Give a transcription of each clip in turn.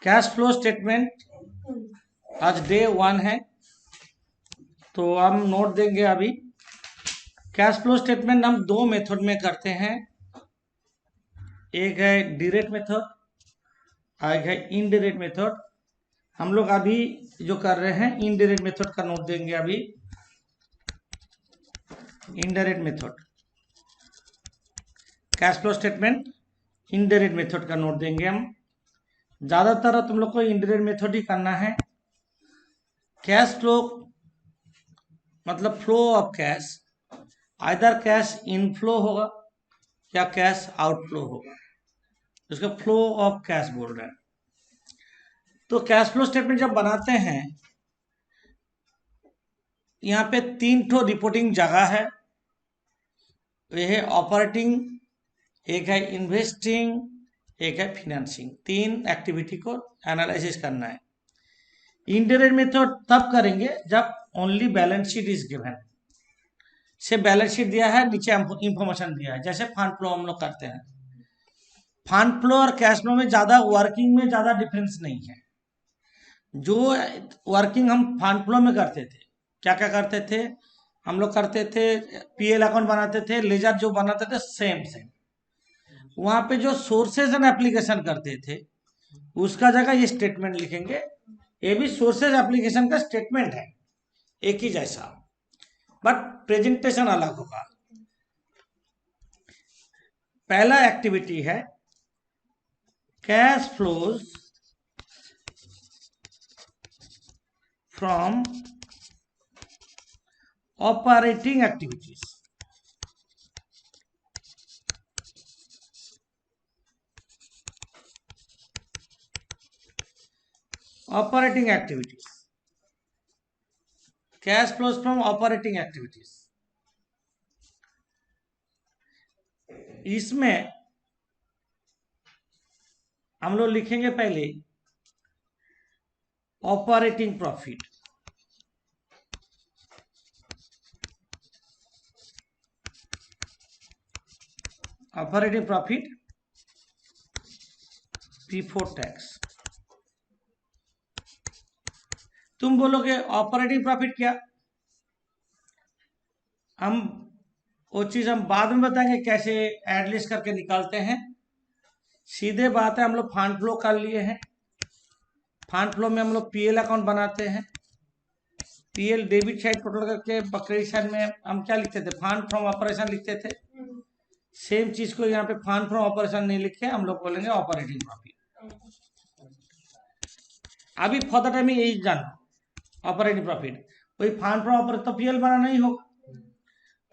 Cash flow statement आज day 1 है, तो हम नोट देंगे अभी। कैश फ्लो स्टेटमेंट हम दो मेथड में करते हैं, एक है डायरेक्ट मेथड, एक है इनडायरेक्ट मेथड। हम लोग अभी जो कर रहे हैं इनडायरेक्ट मेथड का नोट देंगे अभी। Indirect method cash flow statement indirect method का नोट देंगे हम। ज्यादातर तुम लोग को इनडायरेक्ट मेथड ही करना है। कैश फ्लो मतलब flow of cash, either cash inflow होगा या कैश आउटफ्लो होगा, उसका फ्लो ऑफ कैश बोल रहे हैं। तो कैश फ्लो स्टेटमेंट जब बनाते हैं, यहाँ पे 3 ठो रिपोर्टिंग जगह है। यह है ऑपरेटिंग, एक है इन्वेस्टिंग, एक है फिनेंसिंग। 3 एक्टिविटी को एनालिसिस करना है। इनडायरेक्ट मेथड तब करेंगे जब only balance sheet is given, से बैलेंस शीट दिया है, नीचे इंफॉर्मेशन दिया है। जैसे फंड फ्लो हम लोग करते हैं, फंड फ्लो और कैश फ्लो में ज्यादा वर्किंग में ज्यादा डिफरेंस नहीं है। जो वर्किंग हम फंड फ्लो में करते थे, क्या क्या करते थे हम लोग, करते थे पीएल अकाउंट बनाते थे, लेजर जो बनाते थे सेम सेम। वहां पे जो सोर्सेज एंड एप्लीकेशन करते थे, उसका जगह ये स्टेटमेंट लिखेंगे। ये भी सोर्सेज एप्लीकेशन का स्टेटमेंट है, एक ही जैसा, बट प्रेजेंटेशन अलग होगा। पहला एक्टिविटी है cash flows from operating activities. Operating activities, cash flows from operating activities. इसमें हम लोग लिखेंगे पहले operating profit, operating profit before tax. तुम बोलोगे ऑपरेटिंग प्रॉफिट क्या, हम वो चीज हम बाद में बताएंगे कैसे एडलिस्ट करके निकालते हैं। सीधे बात है, हम लोग फंड फ्लो कर लिए हैं। फंड फ्लो में हम लोग पीएल अकाउंट बनाते हैं। पीएल डेबिट साइड टोटल करके क्रेडिट साइड में हम क्या लिखते थे, फंड फ्रॉम ऑपरेशन लिखते थे। सेम चीज को यहाँ पे फंड फ्रॉम ऑपरेशन नहीं लिखे, हम लोग बोलेंगे ऑपरेटिंग प्रॉफिट। अभी फर्दर टाइम में यही जानना, ऑपरेटिंग प्रॉफिट। वही फंड फ्रॉम ऑपरेशन तो पीएल बना नहीं होगा,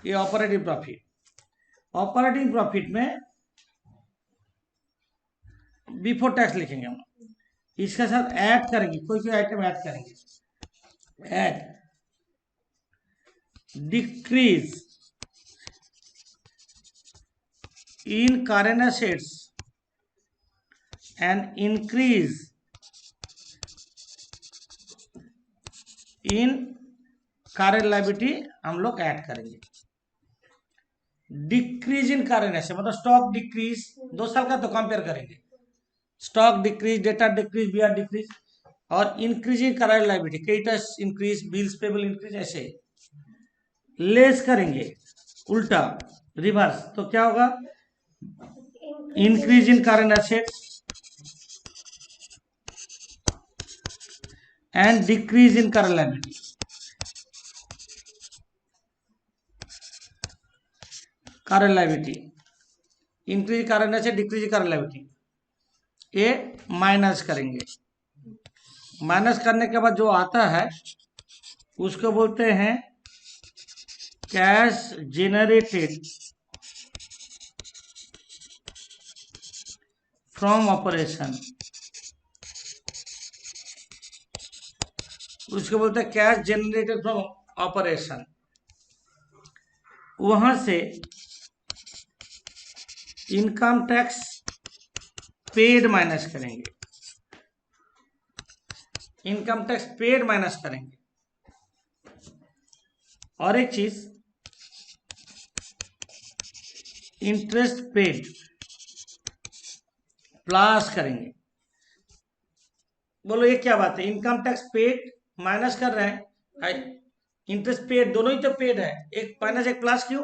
ये ऑपरेटिंग प्रॉफिट। ऑपरेटिंग प्रॉफिट में बिफोर टैक्स लिखेंगे हम, इसके साथ ऐड करेंगे, कोई कोई आइटम ऐड करेंगे। Add decrease in current assets and increase in current liability हम लोग ऐड करेंगे। डिक्रीज इन करेंट एसेट मतलब स्टॉक डिक्रीज, 2 साल का तो कंपेयर करेंगे। Stock decrease, data decrease, BR decrease, और increase in current liability, creditors increase, bills payable increase, ऐसे लेस करेंगे उल्टा रिवर्स। तो क्या होगा, increase in current assets and decrease in current liability. Current liability increase current asset, decrease current liability, ये minus करेंगे। Minus करने के बाद जो आता है उसको बोलते हैं कैश जेनरेटेड फ्रॉम ऑपरेशन, उसको बोलते हैं कैश जेनरेटेड फ्रॉम ऑपरेशन। वहां से इनकम टैक्स पेड माइनस करेंगे, इनकम टैक्स पेड माइनस करेंगे। और एक चीज, इंटरेस्ट पेड प्लस करेंगे। बोलो ये क्या बात है, इनकम टैक्स पेड माइनस कर रहे हैं, इंटरेस्ट पेड दोनों ही तो पेड है, एक माइनस एक प्लस क्यों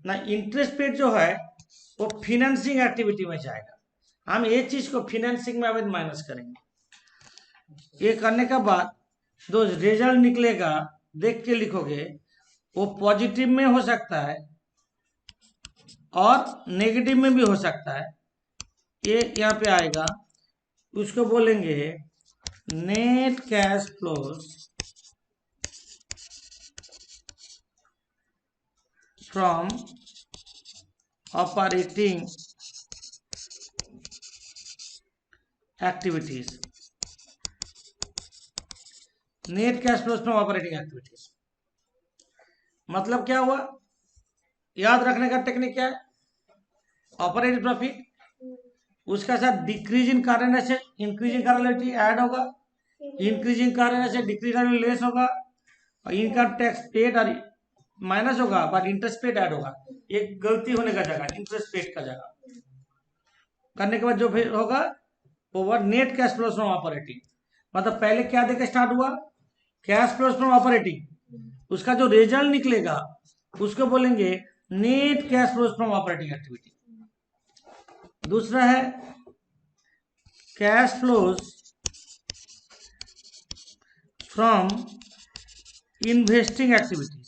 ना। इंटरेस्ट पेड जो है वो फिनेंसिंग एक्टिविटी में जाएगा, हम ये चीज को फिनेंसिंग में अवैध माइनस करेंगे। ये करने के बाद जो रिजल्ट निकलेगा देख के लिखोगे, वो पॉजिटिव में हो सकता है और नेगेटिव में भी हो सकता है। ये यहाँ पे आएगा, उसको बोलेंगे net cash flows from operating activities, net cash flows from operating activities मतलब क्या हुआ, याद रखने का टेक्निक क्या है, ऑपरेटिंग प्रॉफिट उसका साथ डिक्रीज इन कारण से इंक्रीजिंग कारण ऐड होगा, इंक्रीजिंग कारण से डिक्रीज लेस होगा, और इनकम टैक्स पेड और माइनस होगा बट इंटरेस्ट पेड ऐड होगा। एक गलती होने का जगह इंटरेस्ट पेड का जगह करने के बाद जो फिर होगा वो net cash flows from operating, मतलब पहले क्या देकर स्टार्ट हुआ, कैश फ्लोज फ्रॉम ऑपरेटिंग, उसका जो रिजल्ट निकलेगा उसको बोलेंगे net cash flows from operating activity. दूसरा है cash flows from investing activities,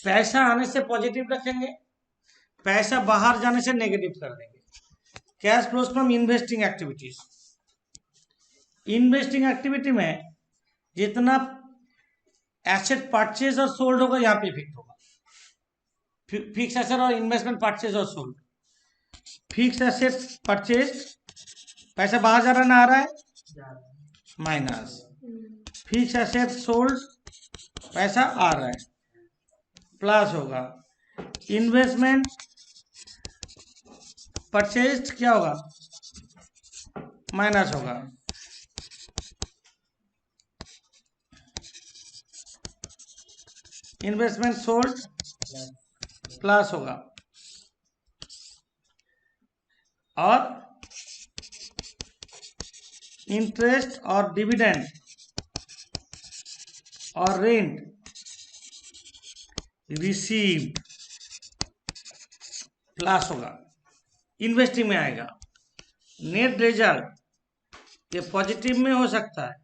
पैसा आने से पॉजिटिव रखेंगे, पैसा बाहर जाने से नेगेटिव कर देंगे। Cash flows from investing activities, investing activity में जितना एसेट परचेज और सोल्ड होगा यहाँ पे इफेक्ट होगा, फिक्स एसेट और इन्वेस्टमेंट परचेज और सोल्ड। फिक्स एसेट परचेज पैसा बाहर जा रहा है ना आ रहा है माइनस, फिक्स एसेट सोल्ड पैसा आ रहा है प्लस होगा, इन्वेस्टमेंट परचेज क्या होगा माइनस होगा, इन्वेस्टमेंट सोल्ड प्लस होगा, और इंटरेस्ट और डिविडेंड और रेंट रिसीव्ड प्लस होगा, इन्वेस्टिंग में आएगा। नेट रिजल्ट ये पॉजिटिव में हो सकता है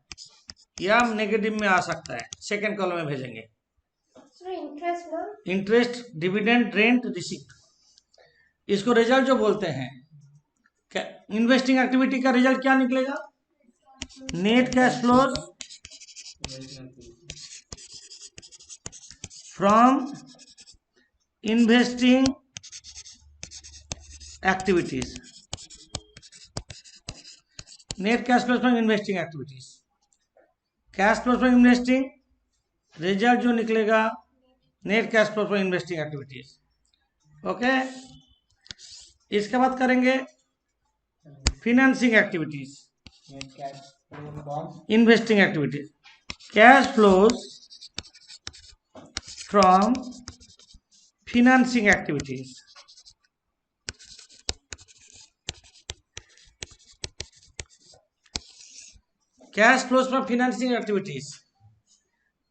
या नेगेटिव में आ सकता है, सेकेंड कॉलम में भेजेंगे। इंटरेस्ट डिविडेंड रेंट रिसीव्ड, इसको रिजल्ट जो बोलते हैं। इन्वेस्टिंग एक्टिविटी का रिजल्ट क्या निकलेगा, net cash flows from investing activities, net cash flows from investing activities, cash flows from investing result जो निकलेगा net cash flow from investing activities. Okay, इसके बाद करेंगे financing activities, investing activities, cash flows from financing activities, cash flows from financing activities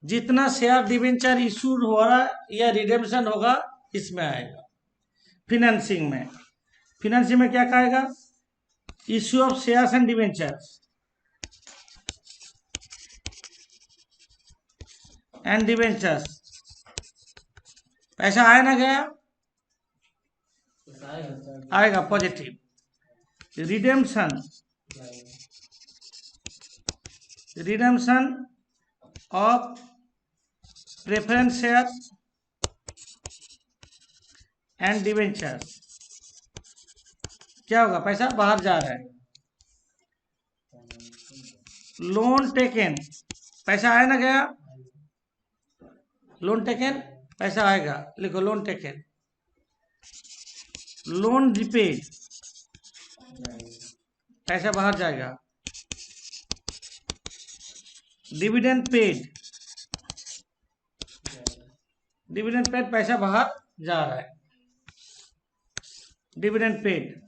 जितना share debenture issue हो रहा है या रिडेम्पशन होगा इसमें आएगा। फिनेंसिंग में, फिनेंसिंग में क्या कहेगा, issue of shares and debentures and debentures, पैसा आया ना गया आएगा positive, redemption, redemption of preference share and debentures, क्या होगा, पैसा बाहर जा रहा है। लोन टेकन, पैसा आया ना गया, लोन टेकन पैसा आएगा, लिखो लोन टेकन, लोन रिपेड पैसा बाहर जाएगा, डिविडेंड पेड, डिविडेंड पेड पैसा बाहर जा रहा है। Dividend paid,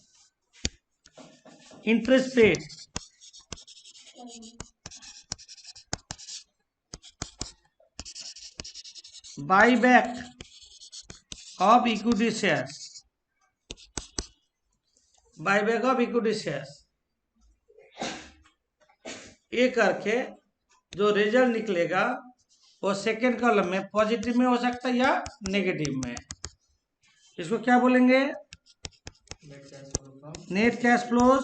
interest paid, by back of equity shares, by back of equity shares, ये करके जो रिजल्ट निकलेगा वो सेकेंड कॉलम में पॉजिटिव में हो सकता है या नेगेटिव में। इसको क्या बोलेंगे? Net cash flows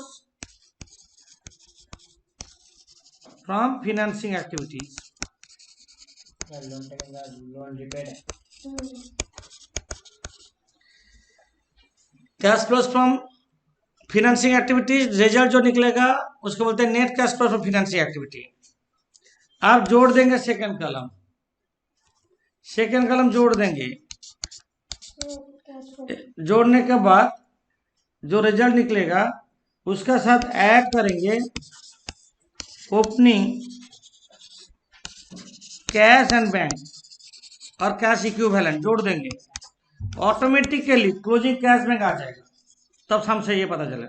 from financing activities. Cash flows from financing activities, result जो निकलेगा उसको बोलते हैं net cash flow from financing activity. आप जोड़ देंगे सेकेंड कॉलम, सेकेंड कॉलम जोड़ देंगे, जोड़ने के बाद जो रिजल्ट निकलेगा उसका साथ ऐड करेंगे ओपनिंग कैश एंड बैंक और कैश इक्विवेलेंट, जोड़ देंगे, ऑटोमेटिकली क्लोजिंग कैश बैंक आ जाएगा। तब हमसे ये पता चला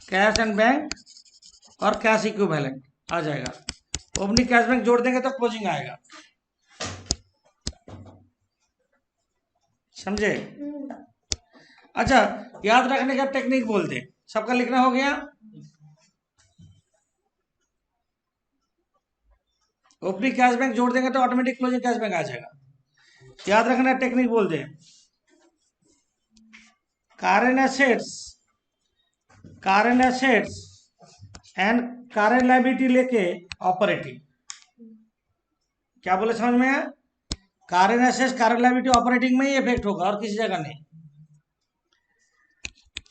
कैश एंड बैंक और कैश इक्विवेलेंट आ जाएगा। ओपनिंग कैश बैंक जोड़ देंगे तो क्लोजिंग आएगा। समझे? अच्छा, याद रखने का टेक्निक बोल दे, सबका लिखना हो गया? ओपनिंग कैश बैंक जोड़ देंगे तो ऑटोमेटिक क्लोजिंग कैश बैंक आ जाएगा। याद रखना टेक्निक बोल दे, current assets and current liability लेके ऑपरेटिंग, क्या बोले समझ में आया? current assets current liability operating में ही इफेक्ट होगा और किसी जगह नहीं।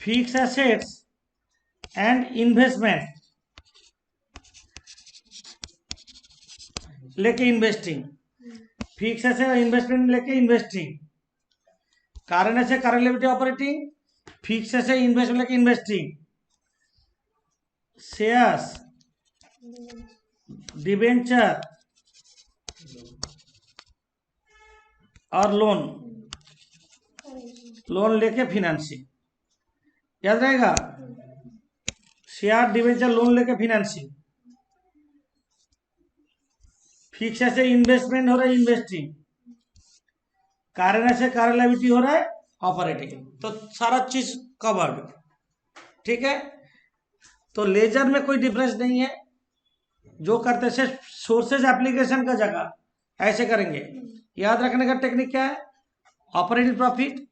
फिक्स एसेट्स एंड इन्वेस्टमेंट लेके इन्वेस्टिंग, फिक्स एसेट और इन्वेस्टमेंट लेके इन्वेस्टिंग, कारण asset current liability operating, fix asset investment लेके इन्वेस्टिंग, शेयर्स, डिबेंचर और लोन, लोन लेके फिनेंसिंग। याद रहेगा? शेयर, डिबेंचर, लोन लेके फिनेंसिंग, फिक्स एसेट इन्वेस्टमेंट हो रहा है इन्वेस्टिंग, कारण से कारण लायबिलिटी हो रहा है ऑपरेटिंग। तो सारा चीज कवर्ड, ठीक है। तो लेजर में कोई डिफरेंस नहीं है, जो करते से सोर्सेज एप्लीकेशन का जगह ऐसे करेंगे। याद रखने का टेक्निक क्या है? ऑपरेटिंग प्रॉफिट,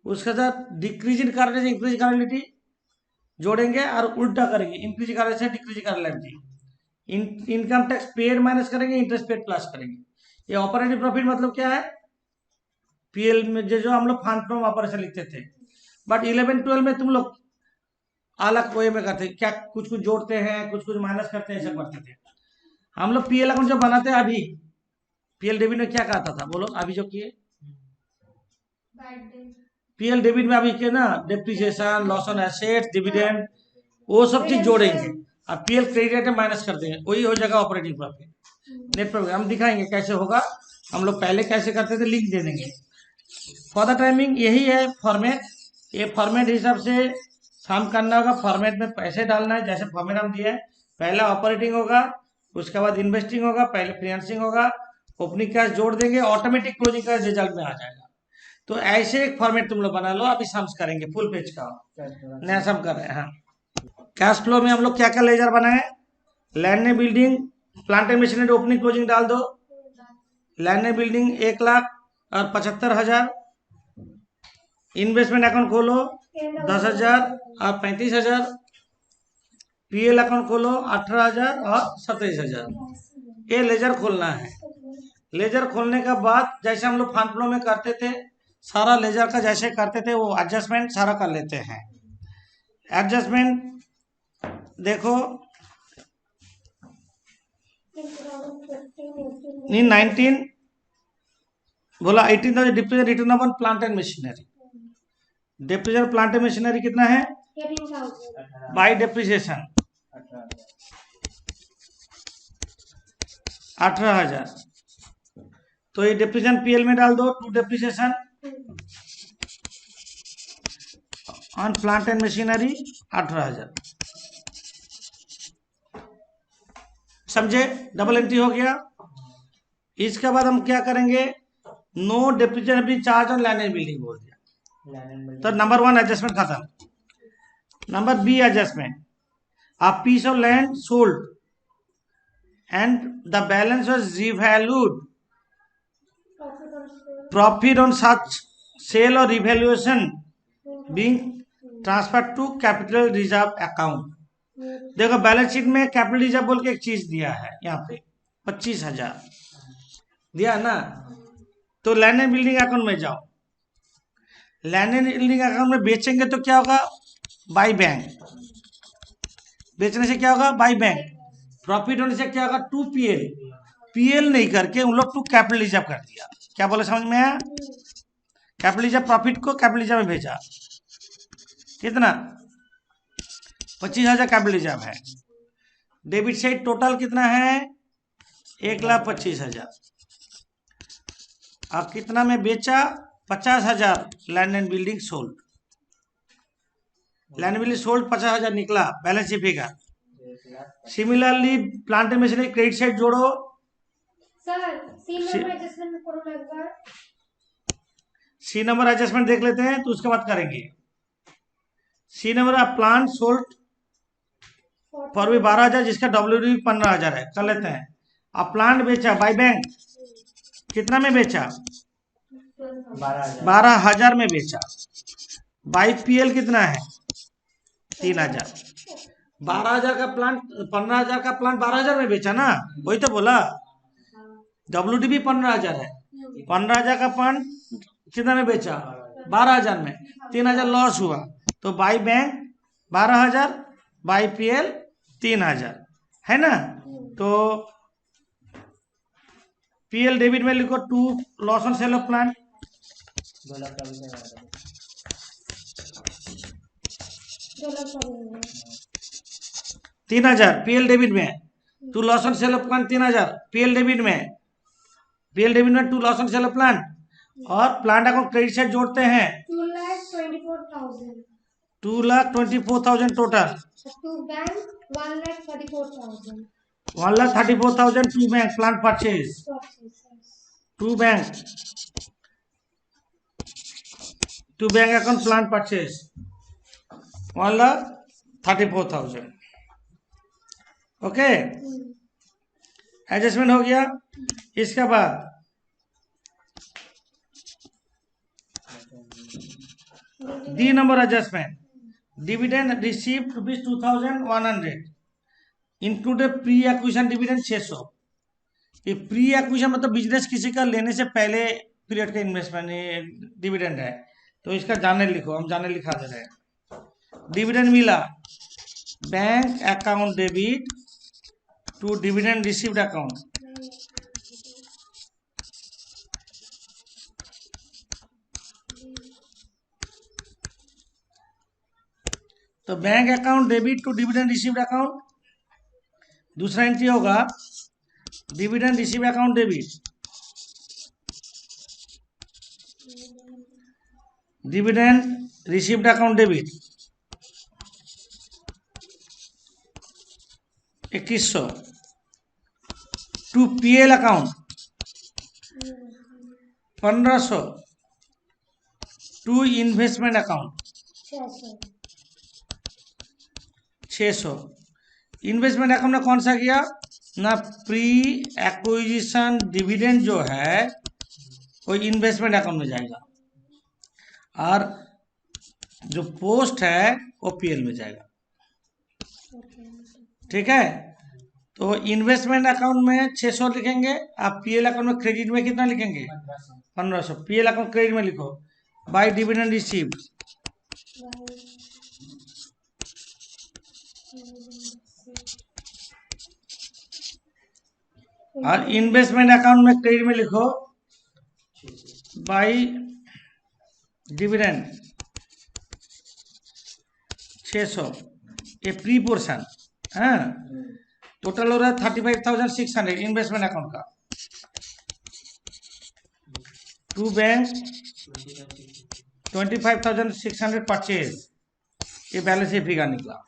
उसके साथ डिक्रीज इन कारण से इंक्रीज कारण लायबिलिटी जोड़ेंगे और उल्टा करेंगे, इंक्रीज कारण से डिक्रीज कारण liability. Income tax paid minus करेंगे, इंटरेस्ट पेड प्लस करेंगे। ये ऑपरेटिंग प्रॉफिट मतलब क्या है? पीएल में जो हम लोग फंड फ्रॉम ऑपरेशन लिखते थे, बट 11-12 में तुम लोग अलग वे में करते, क्या कुछ कुछ जोड़ते हैं, कुछ कुछ माइनस करते हैं, ऐसा करते थे। हम लोग पीएल अकाउंट जब बनाते हैं, अभी पीएल डेबिट में क्या कहता था बोलो? अभी जो किए पीएल डेबिट में अभी के ना depreciation, loss on assets, dividend, वो सब चीज जोड़ेंगे। अब पीएल क्रेडिट में माइनस कर देंगे, वही हो जाएगा ऑपरेटिंग प्रॉफिट। नेट प्रॉफिट हम दिखाएंगे कैसे होगा, हम लोग पहले कैसे करते थे लिंक दे देंगे। फॉर द टाइमिंग यही है फॉर्मेट, ये फॉर्मेट हिसाब से हम करना होगा। फॉर्मेट में पैसे डालना है, जैसे फॉर्मेट हम दिया है, पहला ऑपरेटिंग होगा, उसके बाद इन्वेस्टिंग होगा, पहले फाइनेंसिंग होगा, ओपनिंग कैश जोड़ देंगे, ऑटोमेटिक क्लोजिंग कैश रिजल्ट में आ जाएगा। तो ऐसे एक फॉर्मेट तुम लोग बना लो। अभी सम्स करेंगे फुल पेज का, नया सम कर रहे हैं। हाँ, कैश फ्लो में हम लोग क्या क्या लेजर बनाए? Land and building, plant and machinery opening closing डाल दो। Land and building 1,75,000, investment account खोलो 10,000 और 35,000, पीएल अकाउंट खोलो 18,000 और 27,000। ये लेजर खोलना है। लेजर खोलने के बाद जैसे हम लोग फंड फ्लो में करते थे, सारा लेजर का जैसे करते थे वो एडजस्टमेंट सारा कर लेते हैं। एडजस्टमेंट देखो, 19 बोला 18,000 depreciation return on plant and machinery. Depreciation plant and machinery कितना है? By depreciation 18,000। तो ये डिप्रीशिएशन पीएल में डाल दो, to depreciation on plant and machinery 18,000। समझे? डबल एंट्री हो गया। इसके बाद हम क्या करेंगे, no depreciation charge on land and building बोल दिया, तो नंबर 1 एडजस्टमेंट खत्म। Number B adjustment, a piece of land sold and the balance was revalued, profit on such sale or revaluation being transferred to capital reserve account। देखो balance sheet में capital reserve बोल के एक चीज दिया है, यहाँ पे 25,000 दिया ना। तो लैंड एंड बिल्डिंग अकाउंट में जाओ, लैंड एंड बिल्डिंग अकाउंट में बेचेंगे तो क्या होगा, बाई बैंक, बेचने से क्या होगा, बाई बैंक। प्रॉफिट होने से क्या होगा, टू पीएल, पीएल नहीं करके उन लोग टू कैपिटल रिजर्व कर दिया। क्या बोले, समझ में आया? कैपिटल रिजर्व प्रॉफिट को कैपिटल रिजर्व में भेजा। कितना, 25,000 कैपिटल रिजर्व है। डेबिट साइड टोटल कितना है, 1,25,000। अब कितना में बेचा, 50,000 land and building sold, land and building sold 50,000 निकला balance sheet figure. Similarly plant and machinery credit side जोड़ो सर, सी नंबर एडजस्टमेंट देख लेते हैं तो उसके बाद करेंगे। C number of plant sold for भी 12,000 जिसका डब्ल्यू 15,000 है, कर लेते हैं। अब प्लांट बेचा बाई बैंक, कितना में बेचा, 12,000 में बेचा। बाई पीएल कितना है, 3,000। 12,000 का प्लांट, 15,000 का प्लांट 12,000 में बेचा ना, वही तो बोला। डब्ल्यू भी 15,000 है, 15,000 का प्लांट कितना में बेचा, 12,000 में, 3,000 लॉस हुआ। तो बाई बैंक 12,000, बाई पीएल 3,000, है ना। तो पीएल डेबिट में लिखो, to loss on sale of plant, 3,000 PL debit में, to loss on sale of plant 3,000 PL debit में, पीएल डेबिट में to loss on sale of plant. और प्लांट अकाउंट क्रेडिट साइड जोड़ते हैं, 2,24,000 total, to bank 1,34,000 to bank plant purchase, to bank account plant purchase 1,34,000। Okay, adjustment हो गया। इसके बाद D number adjustment, dividend received ₹2,100 included pre acquisition dividend 600। ये pre acquisition मतलब business किसी का लेने से पहले पीरियड का इन्वेस्टमेंट डिविडेंड है, तो इसका जाने लिखो, हम जाने लिखा दे रहे हैं। डिविडेंड मिला, bank account debit to dividend received account, तो bank account debit to dividend received account. दूसरा एंट्री होगा dividend receive account debit, dividend received account debit 2,100 to PL account 1,500 to investment account 600। Investment account में कौन सा किया ना, pre acquisition dividend जो है वो इन्वेस्टमेंट अकाउंट में जाएगा, और जो पोस्ट है वो पीएल में जाएगा। ठीक है, तो इन्वेस्टमेंट अकाउंट में 600 लिखेंगे, आप पीएल अकाउंट में क्रेडिट में कितना लिखेंगे, 1,500। पीएल अकाउंट क्रेडिट में लिखो, बाय डिविडेंड रिसीव्ड, और इन्वेस्टमेंट अकाउंट में क्रेडिट में लिखो बाय डिविडेंड 600। ये प्री पोर्शन है, टोटल हो रहा है 35,600 इन्वेस्टमेंट अकाउंट का। टू बैंक 25,600 परचेज, ये बैलेंस शीट फिगर निकला,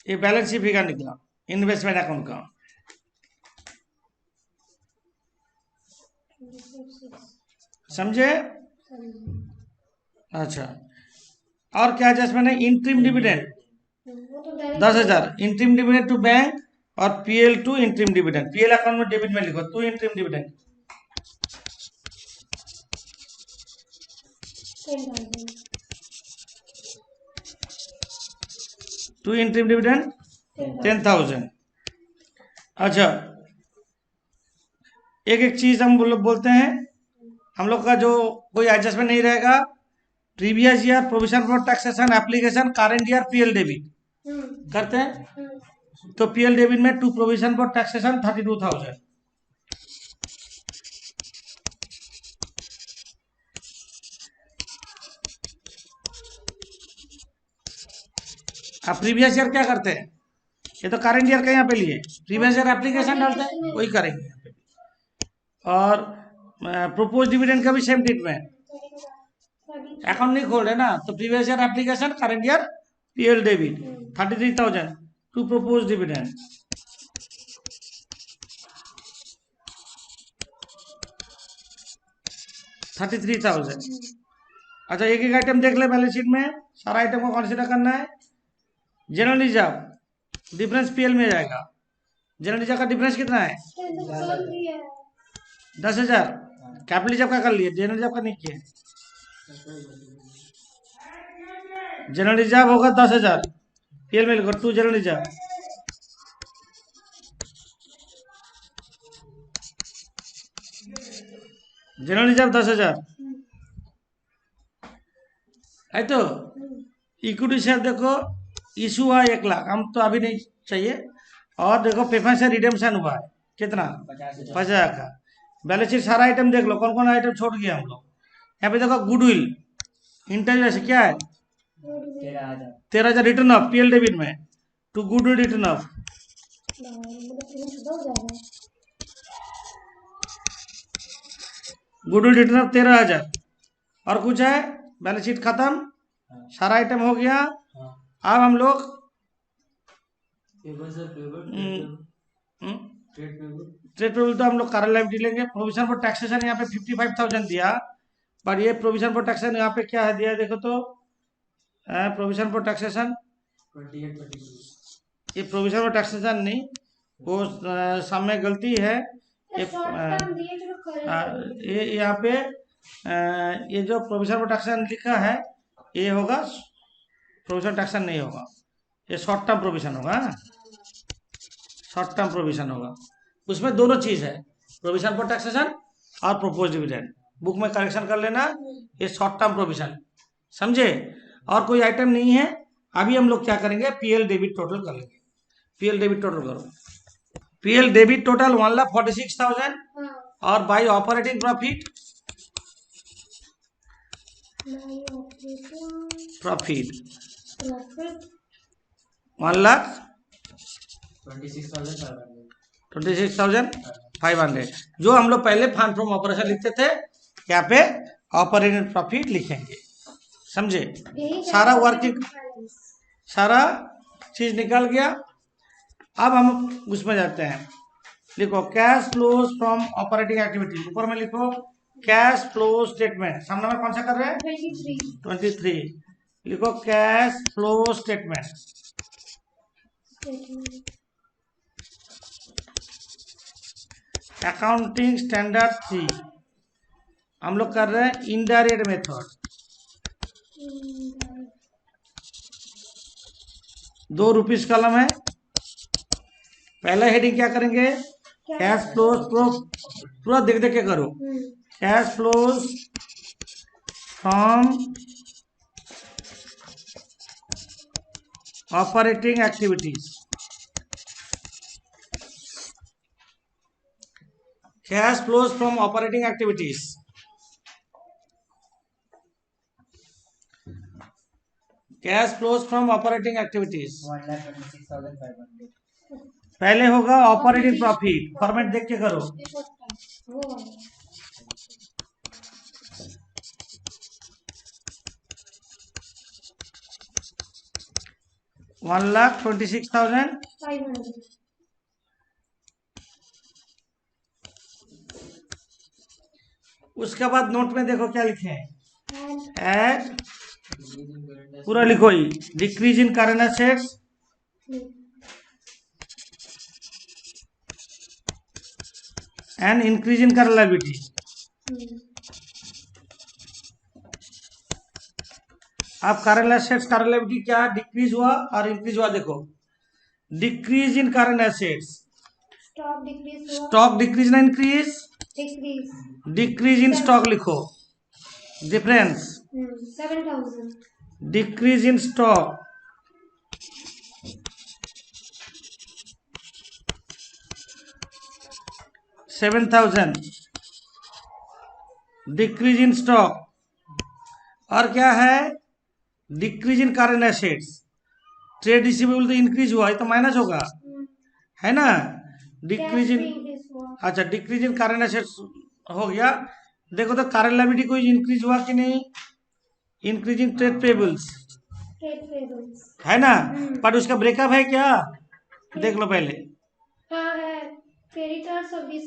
ये बैलेंस शीट फिगर निकला इन्वेस्टमेंट अकाउंट का। समझे? अच्छा, और क्या एडजस्टमेंट है? Interim dividend 10,000 interim dividend to bank और PL to interim dividend. PL account में डेबिट में लिखो to interim dividend 2 interim dividend 10,000। अच्छा, एक एक चीज हम बोलते हैं, हम लोग का जो कोई एडजस्टमेंट नहीं रहेगा। Previous year provision for taxation application current year PL debit करते हैं, तो पीएल डेबिट में टू प्रोविजन फॉर टैक्सेशन 32,000। अब प्रीवियस ईयर क्या करते हैं? ये तो करंट ईयर का यहाँ पे लिए प्रीवियस ईयर एप्लीकेशन डालते हैं, वही करेंगे यहाँ पे। और प्रोपोज डिविडेंड का भी सेम ट्रीटमेंट, अकाउंट नहीं खोल रहे ना, तो previous year application current year PL debit 33,000 to propose dividend. अच्छा, एक एक आइटम देख ले बैलेंस शीट में, सारा आइटम को कंसीडर करना है। जनरल रिजर्व डिफरेंस पीएल में जाएगा। जनरल रिजर्व का डिफरेंस कितना है? 10,000। कैपिटल रिजर्व का कर लिए, जनरल रिजर्व का नहीं किए। जनरल रिजर्व होगा 10,000, पीएल में लिखो to general reserve. General reserve 10,000 है। तो इक्विटी शेयर देखो, इशू हुआ 1 लाख, हम तो अभी नहीं चाहिए। और देखो प्रेफरेंस से रिडेम्पशन हुआ है कितना? 50,000 का। बैलेंस शीट सारा आइटम देख लो, कौन कौन आइटम छोड़ गया हम लोग। यहाँ पे देखो गुडविल इंटेलिजेंस क्या है? 13,000 रिटर्न ऑफ पीएल डेबिट में to goodwill written off. Goodwill written off 13,000। और कुछ है? बैलेंस शीट खत्म, सारा आइटम हो गया। अब हम लोग ट्रेड पेबल तो हम लोग करंट लायबिलिटी लेंगे। प्रोविजन फॉर टैक्सेशन यहाँ पे 55,000 दिया, पर ये प्रोविजन फॉर टैक्सेशन यहाँ पे क्या है दिया, देखो तो प्रोविजन फॉर टैक्सेशन 28, ये प्रोविजन फॉर टैक्सेशन नहीं, वो सामने गलती है। ये यहाँ पे ये जो प्रोविजन फॉर टैक्सेशन लिखा है, ये होगा प्रोविजन टैक्सेशन नहीं होगा, ये शॉर्ट टर्म प्रोविजन होगा। शॉर्ट टर्म प्रोविजन होगा, उसमें दोनों चीज है, प्रोविजन फॉर टैक्सेशन और प्रोपोज डिविडेंड। बुक में करेक्शन कर लेना, ये शॉर्ट टर्म प्रोविजन, समझे? और कोई आइटम नहीं है। अभी हम लोग क्या करेंगे? पीएल डेबिट टोटल कर लेंगे। पीएल डेबिट टोटल करो। पीएल डेबिट टोटल 1,46,000 और बाई ऑपरेटिंग प्रॉफिट 1,26,500 जो हम लोग पहले फंड फ्रॉम ऑपरेशन लिखते थे, यहाँ पे ऑपरेटिंग प्रॉफिट लिखेंगे, समझे? सारा वर्किंग, सारा चीज निकल गया। अब हम उसमें जाते हैं, लिखो cash flows from operating activity. ऊपर में लिखो कैश फ्लो स्टेटमेंट। सामने में कौन सा कर रहे हैं? 23। लिखो cash flow statement. Accounting standard 3 हम लोग कर रहे हैं इनडायरेक्ट मेथड। 2 रुपीस कॉलम है। पहला हेडिंग क्या करेंगे? कैश फ्लोज, पूरा देख देख के करो। Cash flows from operating activities. Cash flows from operating activities. Cash flows from operating activities. 1,26,500। पहले होगा ऑपरेटिंग प्रॉफिट, फॉर्मेट देख के करो। 1,26,000। 500. उसके बाद नोट में देखो क्या लिखे हैं, And एड पूरा लिखो ही, decrease in current assets and increase in current liability. अब करंट एसेट्स करंट लायबिलिटी क्या डिक्रीज हुआ और इंक्रीज हुआ, देखो decrease in current assets, stock decrease हुआ, स्टॉक डिक्रीज ना increase, decrease. Decrease in stock लिखो, difference 7,000. Decrease in stock 7,000, decrease in stock. और क्या है, decrease in current assets, trade receivable तो इंक्रीज हुआ, ये तो माइनस होगा, है ना, डिक्रीज Cash इन, भी increase हुआ. अच्छा डिक्रीज इन करंट एसेट्स हो गया। देखो तो करंट लायबिलिटी कोई इंक्रीज हुआ कि नहीं, increasing trade payables, Trade payables. है ना, पर उसका ब्रेकअप है क्या, देख लो पहले। हाँ है. Creditors और bill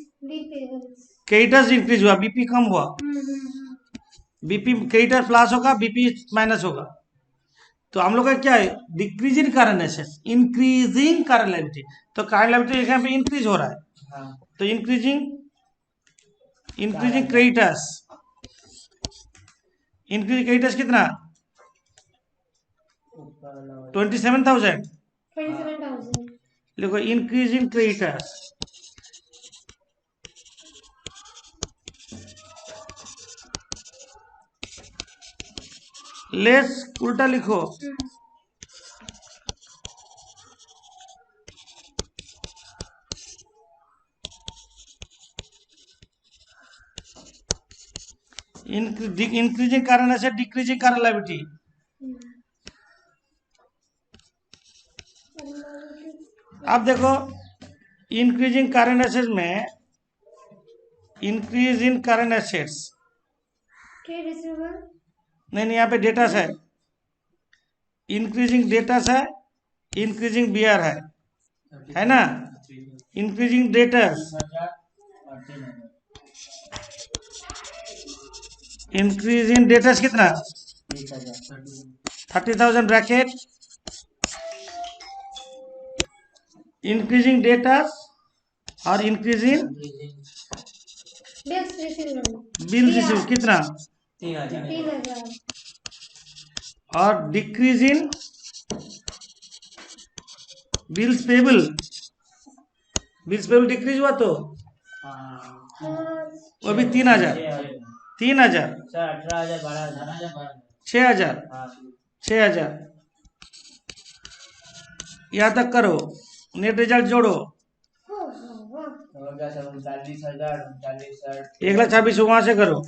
payables. क्रेडिटर्स इंक्रीज हुआ, बीपी कम हुआ, बीपी क्रेडिटर प्लस होगा, बीपी माइनस होगा। तो हम लोग का क्या है, decrease in current assets, increasing current liability, तो करंट लायबिलिटी यहाँ पे इंक्रीज हो रहा है, हाँ, तो increasing increasing creditors, increasing creditors कितना, ऊपर वाला 27,000 27,000. देखो, इंक्रीजिंग क्रेडिटर्स लेस, उल्टा लिखो, increasing current asset decreasing current liability. अब देखो इंक्रीजिंग करंट एसेट्स में, increase in current assets, Trade receivable. नहीं यहाँ पे डेटास है, इंक्रीजिंग डेटास है, इंक्रीजिंग बियर है ना, इंक्रीजिंग डेटर्स, 30,000 और 3,000। इंक्रीज इन डेटर्स कितना, 30,000 30,000 ब्रैकेट, इंक्रीजिंग डेटर्स और increasing Bills receivable. Bill receive कितना, 3,000 3,000. और decrease in bills payable, bills payable decrease हुआ तो हाँ, वो भी 3,000, 3,000, 18,000 12,000 6,000, हाँ 6,000, यहाँ तक करो, नेट रिजल्ट जोड़ो, हो गया सब 39,000 39,000 1,26,000 वहां से करो,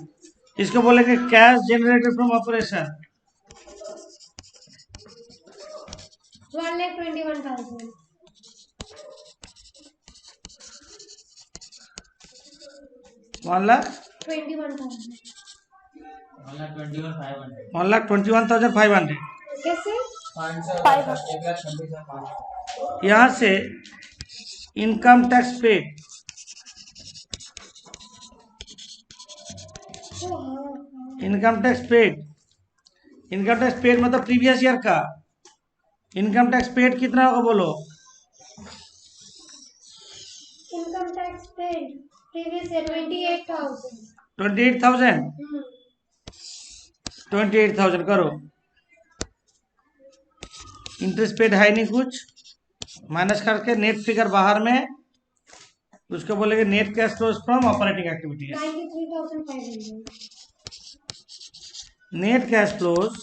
इसको बोलेंगे कैश जनरेटेड फ्रॉम ऑपरेशन, 1,21,000. 1,21,500, 1,21,500 1,21,500। कैसे? 1,26,500 यहाँ से income tax paid, income tax paid, income tax paid मतलब प्रीवियस ईयर का इनकम टैक्स पेड कितना होगा बोलो, Income tax paid previous year 28,000. 28,000, 28,000 करो, इंटरेस्ट पेड है नहीं कुछ, माइनस करके नेट फिगर बाहर में, उसको बोलेंगे net cash flows from operating activities, 93,500. Net cash flows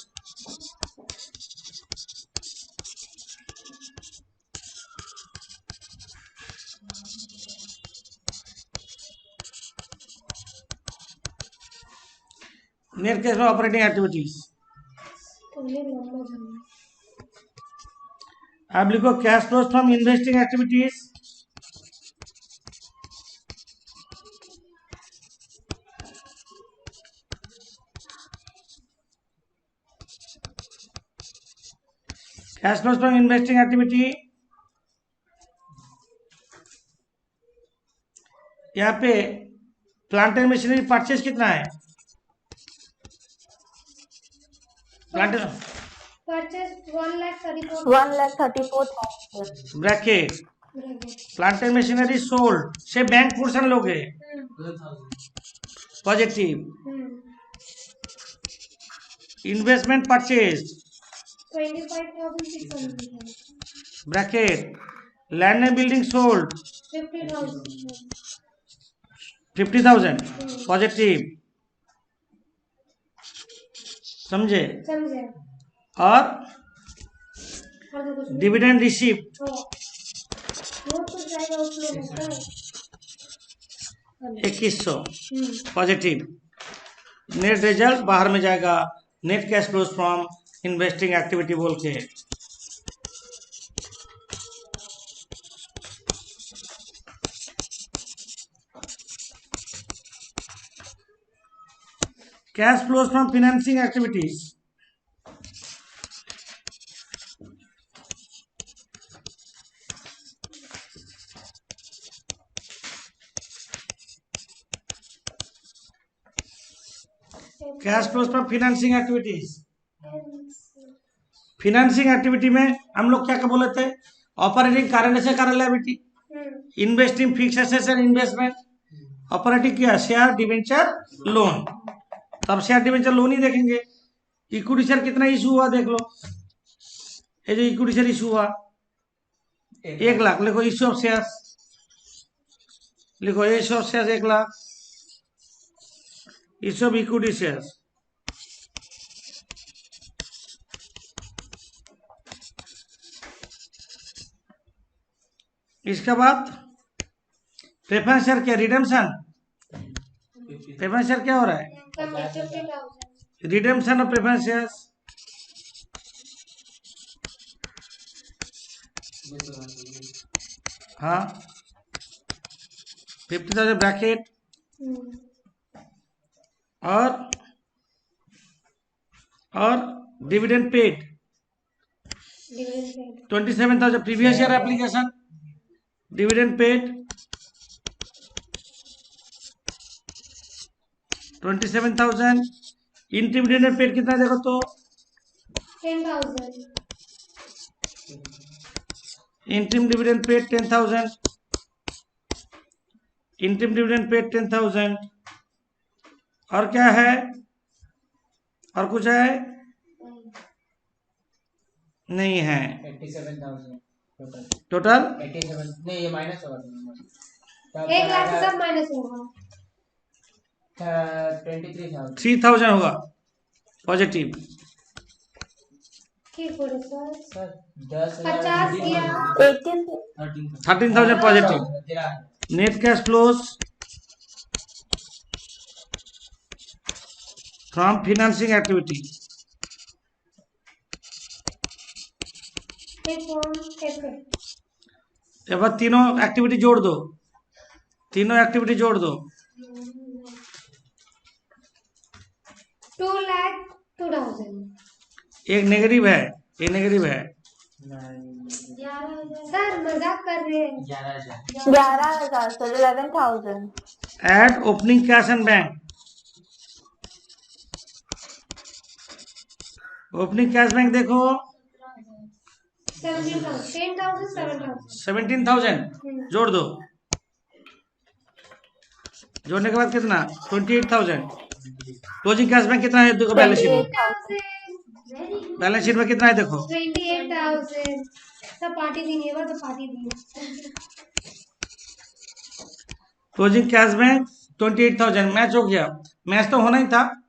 net cash flow operating activities. तो ये लंबा जाना. अब लिखो cash flows from investing activities, cash flow from investing activity, यहाँ पे प्लांट एंड मशीनरी परचेज कितना है? Plant Purchase 1,34,000. 1,34,000. Bracket plant and machinery sold से बैंक पोर्शन लोगे positive, investment purchase 25,600. Bracket land and building sold 50,000. 50,000 positive, समझे? समझे? और और तो कुछ नहीं। डिविडेंड रिसीव्ड वो तो जाएगा उसमें होता है। 2100 पॉजिटिव, नेट रिजल्ट बाहर में जाएगा, net cash flows from investing activity बोल के। Cash flows from financing activities, cash flows from financing activities. Financing activity में हम लोग क्या क्या बोले थे? Operating current asset current liability, investing fixed assets and investment, operating क्या? Share debenture loan. तब शेयर डिवेंचर लोन ही देखेंगे। इक्विटी शेयर कितना इशू हुआ देख लो, ये जो इक्विटी शेयर इशू हुआ 1 लाख, लिखो इशू ऑफ शेयर, लिखो issue of share 1 lakh, issue of equity share. इसके बाद प्रेफरेंस शेयर क्या? रिडेम्पशन। प्रेफरेंस शेयर क्या हो रहा है? 50,000. रिडेम्पशन ऑफ प्रेफरेंस शेयर्स, हाँ 50,000 ब्रैकेट, और dividend paid Dividend 27,000 previous year application, dividend paid 27,000, interim dividend paid कितना देखो तो 10,000. Interim dividend paid 10,000, interim dividend paid 10,000। और क्या है? और कुछ है? नहीं है। 87,000 टोटल 87 नहीं, ये माइनस होगा तब 1 लाख से सब माइनस होगा. 23,000 3,000 होगा पॉजिटिव, ठीक हो रहा सर. सर 10,000 50 किया. 13,000 positive. Net cash flows from financing activity, अब तीनों एक्टिविटी जोड़ दो, तीनों एक्टिविटी जोड़ दो 2,02,000. एक नेगेटिव है, एक नेगेटिव है। सर मजाक कर रहे हैं. 11,000, so 11,000. Add opening cash and bank, opening cash bank देखो 17,000. 10,000, 7,000. 17,000 जोड़ दो, जोड़ने के बाद कितना? 28,000। क्लोजिंग कैश बैंक कितना है देखो बैलेंस शीट में, 28,000. बैलेंस शीट में कितना है देखो 28,000. सब पार्टी देंगे, बार तो पार्टी देंगे. क्लोजिंग कैश बैंक 28,000 मैच हो गया, मैच तो होना ही था।